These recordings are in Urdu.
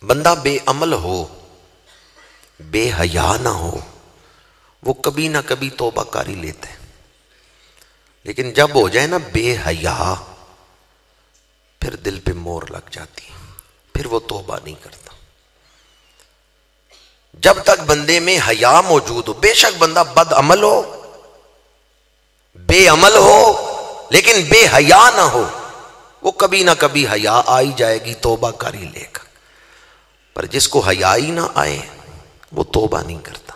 بندہ بے عمل ہو، بے حیا نہ ہو، وہ کبھی نہ کبھی توبہ کاری لیتا ہے، لیکن جب ہو جائے نا بے حیا، پھر دل پہ مور لگ جاتی ہے، پھر وہ توبہ نہیں کرتا۔ جب تک بندے میں حیا موجود ہو، بے شک بندہ بد عمل ہو، بے عمل ہو، لیکن بے حیا نہ ہو، وہ کبھی نہ کبھی حیا آئی جائے گی، توبہ کاری لے گا۔ پر جس کو حیا ہی نہ آئے وہ توبہ نہیں کرتا۔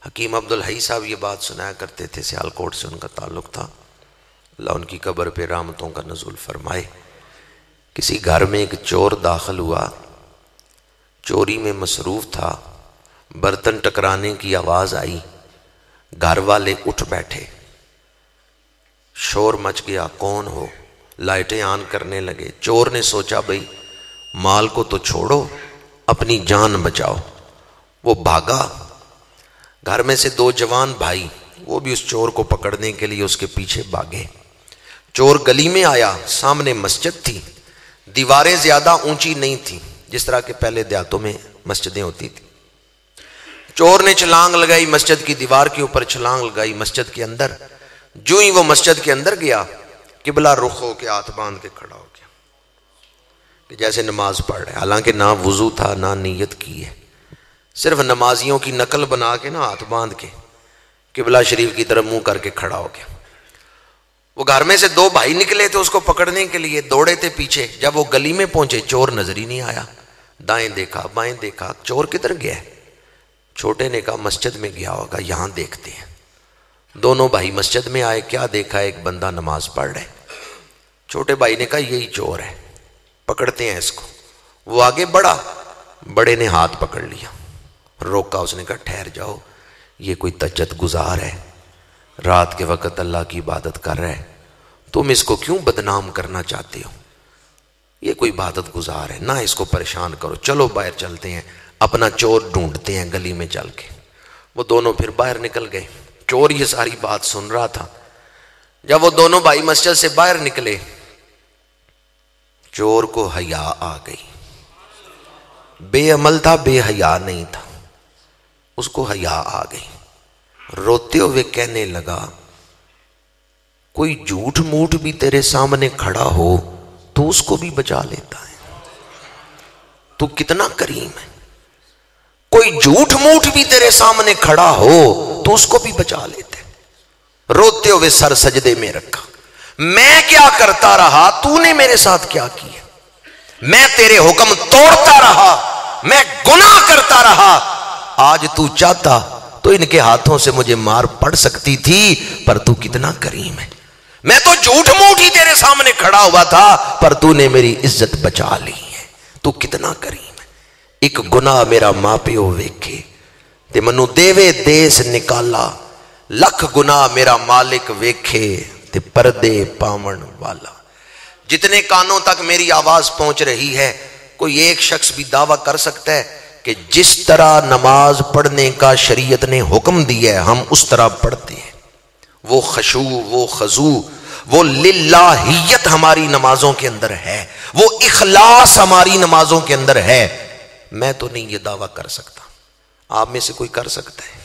حکیم عبدالحی صاحب یہ بات سنایا کرتے تھے، سیالکوٹ سے ان کا تعلق تھا، اللہ ان کی قبر پہ رحمتوں کا نزول فرمائے۔ کسی گھر میں ایک چور داخل ہوا، چوری میں مصروف تھا، برتن ٹکرانے کی آواز آئی، گھر والے اٹھ بیٹھے، شور مچ گیا، کون ہو؟ لائٹیں آن کرنے لگے۔ چور نے سوچا بھئی مال کو تو چھوڑو، اپنی جان بچاؤ۔ وہ بھاگا، گھر میں سے دو جوان بھائی وہ بھی اس چور کو پکڑنے کے لیے اس کے پیچھے بھاگے۔ چور گلی میں آیا، سامنے مسجد تھی، دیواریں زیادہ اونچی نہیں تھیں جس طرح کہ پہلے دیہاتوں میں مسجدیں ہوتی تھی۔ چور نے چھلانگ لگائی، مسجد کی دیوار کے اوپر چھلانگ لگائی، مسجد کے اندر۔ جو ہی وہ مسجد کے اندر گیا، قبلہ رخ ہو کے ہاتھ باندھ کے کھڑا ہو گیا کہ جیسے نماز پڑھ رہے، حالانکہ نہ وضو تھا نہ نیت کی ہے، صرف نمازیوں کی نقل بنا کے نا ہاتھ باندھ کے قبلہ شریف کی طرف منہ کر کے کھڑا ہو گیا۔ وہ گھر میں سے دو بھائی نکلے تھے اس کو پکڑنے کے لیے، دوڑے تھے پیچھے۔ جب وہ گلی میں پہنچے، چور نظر ہی نہیں آیا۔ دائیں دیکھا بائیں دیکھا، چور کدھر گیا ہے؟ چھوٹے نے کہا مسجد میں گیا ہوگا، یہاں دیکھتے ہیں۔ دونوں بھائی مسجد میں آئے، کیا دیکھا؟ ایک بندہ نماز پڑھ رہے۔ چھوٹے بھائی نے کہا یہی چور ہے، پکڑتے ہیں اس کو۔ وہ آگے بڑھا، بڑے نے ہاتھ پکڑ لیا، روکا۔ اس نے کہا ٹھہر جاؤ، یہ کوئی تہجد گزار ہے، رات کے وقت اللہ کی عبادت کر رہا ہے، تم اس کو کیوں بدنام کرنا چاہتے ہو؟ یہ کوئی عبادت گزار ہے، نہ اس کو پریشان کرو، چلو باہر چلتے ہیں، اپنا چور ڈھونڈتے ہیں گلی میں چل کے۔ وہ دونوں پھر باہر نکل گئے۔ چور یہ ساری بات سن رہا تھا۔ جب وہ دونوں بھائی مسجد سے باہر نکلے، چور کو حیا آ گئی۔ بے عمل تھا، بے حیا نہیں تھا، اس کو حیا آ گئی۔ روتے ہوئے کہنے لگا کوئی جھوٹ موٹ بھی تیرے سامنے کھڑا ہو تو اس کو بھی بچا لیتا ہے، تو کتنا کریم ہے۔ کوئی جھوٹ موٹ بھی تیرے سامنے کھڑا ہو تو اس کو بھی بچا لیتے۔ روتے ہوئے سر سجدے میں رکھا، میں کیا کرتا رہا، تو نے میرے ساتھ کیا کیا؟ میں تیرے حکم توڑتا رہا، میں گناہ کرتا رہا، آج تو چاہتا تو ان کے ہاتھوں سے مجھے مار پڑ سکتی تھی، پر تو کتنا کریم ہے۔ میں تو جھوٹ موٹ ہی تیرے سامنے کھڑا ہوا تھا، پر تو نے میری عزت بچا لی ہے، تو کتنا کریم ہے۔ ایک گناہ میرا ماں پیو ویکھے تے منو دیوے دیس نکالا، لکھ گناہ میرا مالک ویکھے تے پردے پاون والا۔ جتنے کانوں تک میری آواز پہنچ رہی ہے، کوئی ایک شخص بھی دعویٰ کر سکتا ہے کہ جس طرح نماز پڑھنے کا شریعت نے حکم دیا ہے ہم اس طرح پڑھتے ہیں؟ وہ خشوع، وہ خضوع، وہ للہیت ہماری نمازوں کے اندر ہے، وہ اخلاص ہماری نمازوں کے اندر ہے۔ میں تو نہیں یہ دعویٰ کر سکتا، آپ میں سے کوئی کر سکتا ہے؟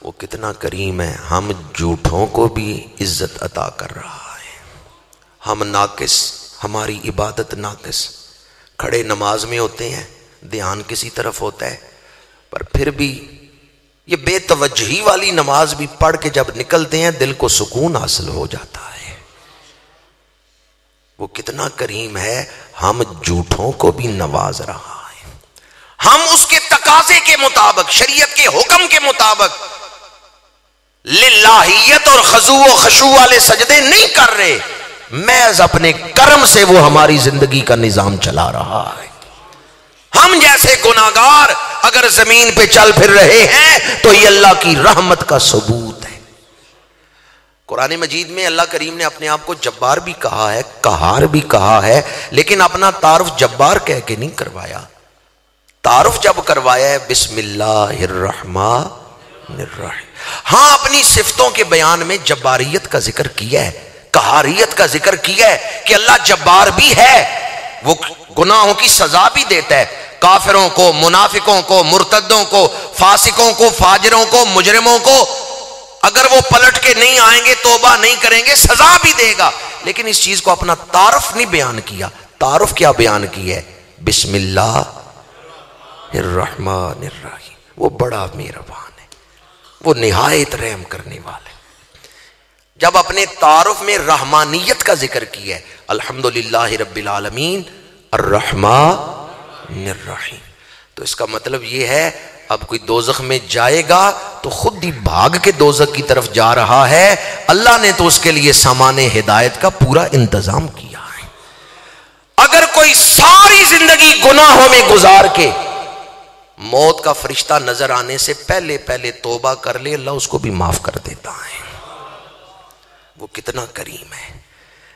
وہ کتنا کریم ہے، ہم جھوٹوں کو بھی عزت عطا کر رہا ہے۔ ہم ناقص، ہماری عبادت ناقص، کھڑے نماز میں ہوتے ہیں، دھیان کسی طرف ہوتا ہے، پر پھر بھی یہ بے توجہی والی نماز بھی پڑھ کے جب نکلتے ہیں دل کو سکون حاصل ہو جاتا ہے۔ وہ کتنا کریم ہے، ہم جھوٹوں کو بھی نواز رہا ہے۔ ہم اس کے تقاضے کے مطابق، شریعت کے حکم کے مطابق للہیت اور خضوع و خشوع والے سجدے نہیں کر رہے، محض اپنے کرم سے وہ ہماری زندگی کا نظام چلا رہا ہے۔ ہم جیسے گناہگار اگر زمین پہ چل پھر رہے ہیں تو یہ اللہ کی رحمت کا ثبوت ہے۔ قرآن مجید میں اللہ کریم نے اپنے آپ کو جبار بھی کہا ہے، قہار بھی کہا ہے، لیکن اپنا تعارف جبار کہہ کے نہیں کروایا۔ تعارف جب کروایا ہے بسم اللہ الرحمن الرحیم۔ ہاں اپنی صفتوں کے بیان میں جباریت کا ذکر کیا ہے، قہاریت کا ذکر کیا ہے کہ اللہ جبار بھی ہے، وہ گناہوں کی سزا بھی دیتا ہے، کافروں کو، منافقوں کو، مرتدوں کو، فاسقوں کو، فاجروں کو، مجرموں کو اگر وہ پلٹ کے نہیں آئیں گے، توبہ نہیں کریں گے، سزا بھی دے گا۔ لیکن اس چیز کو اپنا تعارف نہیں بیان کیا۔ تعارف کیا بیان کیا ہے؟ بسم اللہ الرحمن الرحیم۔ وہ بڑا مہربان ہے، وہ نہایت رحم کرنے والا ہے۔ جب اپنے تعارف میں رحمانیت کا ذکر کیا ہے، الحمدللہ رب العالمین الرحمن الرحیم، تو اس کا مطلب یہ ہے اب کوئی دوزخ میں جائے گا تو خود ہی بھاگ کے دوزخ کی طرف جا رہا ہے، اللہ نے تو اس کے لیے سامان ہدایت کا پورا انتظام کیا ہے۔ اگر کوئی ساری زندگی گناہوں میں گزار کے موت کا فرشتہ نظر آنے سے پہلے پہلے توبہ کر لے، اللہ اس کو بھی معاف کر دیتا ہے۔ وہ کتنا کریم ہے۔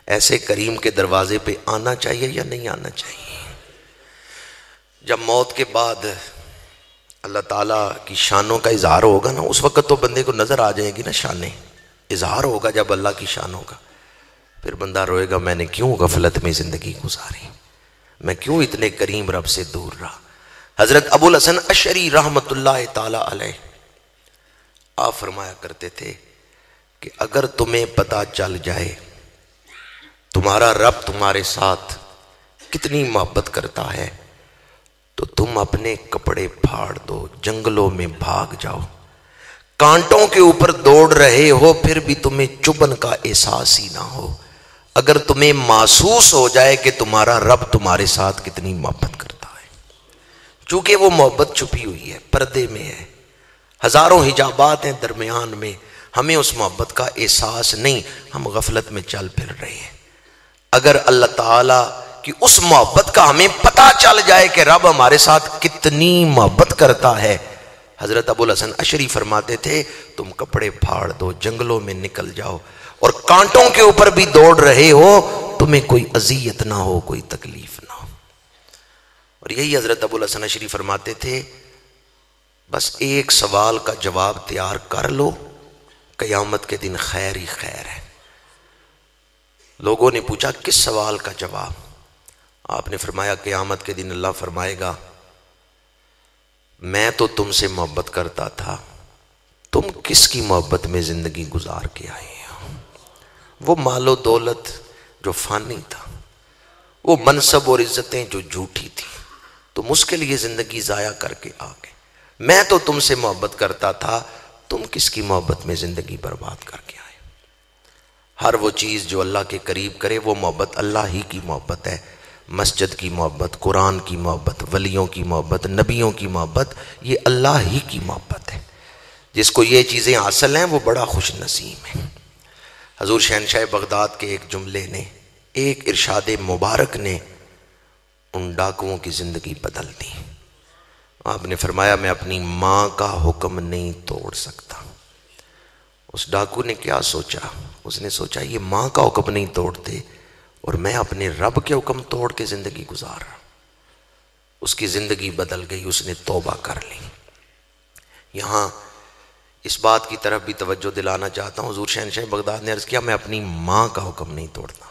ایسے کریم کے دروازے پہ آنا چاہیے یا نہیں آنا چاہیے؟ جب موت کے بعد اللہ تعالیٰ کی شانوں کا اظہار ہوگا نا، اس وقت تو بندے کو نظر آ جائے گی نا شانیں، اظہار ہوگا جب اللہ کی شانوں کا، پھر بندہ روئے گا میں نے کیوں غفلت میں زندگی گزاری، میں کیوں اتنے کریم رب سے دور رہا۔ حضرت ابو الحسن اشعری رحمت اللہ تعالی علیہ آپ فرمایا کرتے تھے کہ اگر تمہیں پتہ چل جائے تمہارا رب تمہارے ساتھ کتنی محبت کرتا ہے تو تم اپنے کپڑے پھاڑ دو، جنگلوں میں بھاگ جاؤ، کانٹوں کے اوپر دوڑ رہے ہو پھر بھی تمہیں چبھن کا احساس ہی نہ ہو، اگر تمہیں محسوس ہو جائے کہ تمہارا رب تمہارے ساتھ کتنی محبت کرتا ہے۔ چونکہ وہ محبت چھپی ہوئی ہے، پردے میں ہے، ہزاروں حجابات ہیں درمیان میں، ہمیں اس محبت کا احساس نہیں، ہم غفلت میں چل پھر رہے ہیں۔ اگر اللہ تعالیٰ کہ اس محبت کا ہمیں پتہ چل جائے کہ رب ہمارے ساتھ کتنی محبت کرتا ہے، حضرت ابو الحسن اشعری فرماتے تھے تم کپڑے پھاڑ دو، جنگلوں میں نکل جاؤ، اور کانٹوں کے اوپر بھی دوڑ رہے ہو، تمہیں کوئی اذیت نہ ہو، کوئی تکلیف نہ ہو۔ اور یہی حضرت ابو الحسن اشعری فرماتے تھے بس ایک سوال کا جواب تیار کر لو، قیامت کے دن خیر ہی خیر ہے۔ لوگوں نے پوچھا کس سوال کا جواب؟ آپ نے فرمایا قیامت کے دن اللہ فرمائے گا میں تو تم سے محبت کرتا تھا، تم کس کی محبت میں زندگی گزار کے آئے ہو؟ وہ مال و دولت جو فانی تھا، وہ منصب اور عزتیں جو جھوٹی تھی، تم اس کے لیے زندگی ضائع کر کے آ گئے۔ میں تو تم سے محبت کرتا تھا، تم کس کی محبت میں زندگی برباد کر کے آئے؟ ہر وہ چیز جو اللہ کے قریب کرے وہ محبت اللہ ہی کی محبت ہے۔ مسجد کی محبت، قرآن کی محبت، ولیوں کی محبت، نبیوں کی محبت، یہ اللہ ہی کی محبت ہے۔ جس کو یہ چیزیں حاصل ہیں وہ بڑا خوش نصیب ہے۔ حضور شہنشاہ بغداد کے ایک جملے نے، ایک ارشاد مبارک نے ان ڈاکوؤں کی زندگی بدل دی۔ آپ نے فرمایا میں اپنی ماں کا حکم نہیں توڑ سکتا۔ اس ڈاکو نے کیا سوچا؟ اس نے سوچا یہ ماں کا حکم نہیں توڑتے اور میں اپنے رب کے حکم توڑ کے زندگی گزار رہا۔ اس کی زندگی بدل گئی، اس نے توبہ کر لی۔ یہاں اس بات کی طرف بھی توجہ دلانا چاہتا ہوں، حضور شہنشاہ بغداد نے عرض کیا میں اپنی ماں کا حکم نہیں توڑتا۔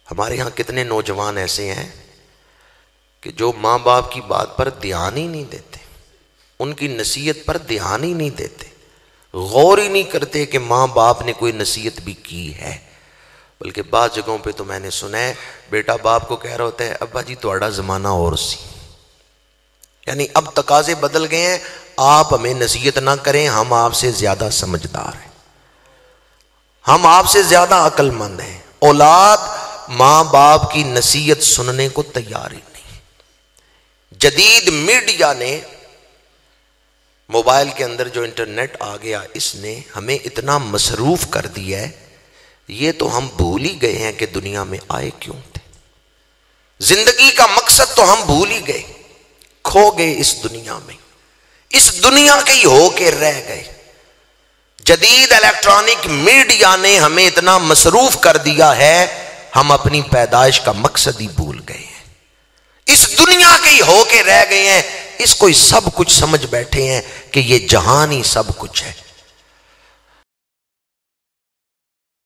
ہمارے ہاں کتنے نوجوان ایسے ہیں کہ جو ماں باپ کی بات پر دھیان ہی نہیں دیتے، ان کی نصیحت پر دھیان ہی نہیں دیتے، غور ہی نہیں کرتے کہ ماں باپ نے کوئی نصیحت بھی کی ہے۔ بلکہ بعض جگہوں پہ تو میں نے سنا ہے بیٹا باپ کو کہہ رہا ہوتا ہے ابا جی تھوڑا زمانہ اور سی، یعنی اب تقاضے بدل گئے ہیں، آپ ہمیں نصیحت نہ کریں، ہم آپ سے زیادہ سمجھدار ہیں، ہم آپ سے زیادہ عقل مند ہیں۔ اولاد ماں باپ کی نصیحت سننے کو تیار ہی نہیں۔ جدید میڈیا نے، موبائل کے اندر جو انٹرنیٹ آ گیا، اس نے ہمیں اتنا مصروف کر دیا ہے، یہ تو ہم بھول ہی گئے ہیں کہ دنیا میں آئے کیوں تھے۔ زندگی کا مقصد تو ہم بھول ہی گئے، کھو گئے اس دنیا میں، اس دنیا کے ہی ہو کے رہ گئے۔ جدید الیکٹرانک میڈیا نے ہمیں اتنا مصروف کر دیا ہے، ہم اپنی پیدائش کا مقصد ہی بھول گئے ہیں، اس دنیا کے ہی ہو کے رہ گئے ہیں، اس کو ہی سب کچھ سمجھ بیٹھے ہیں کہ یہ جہان ہی سب کچھ ہے۔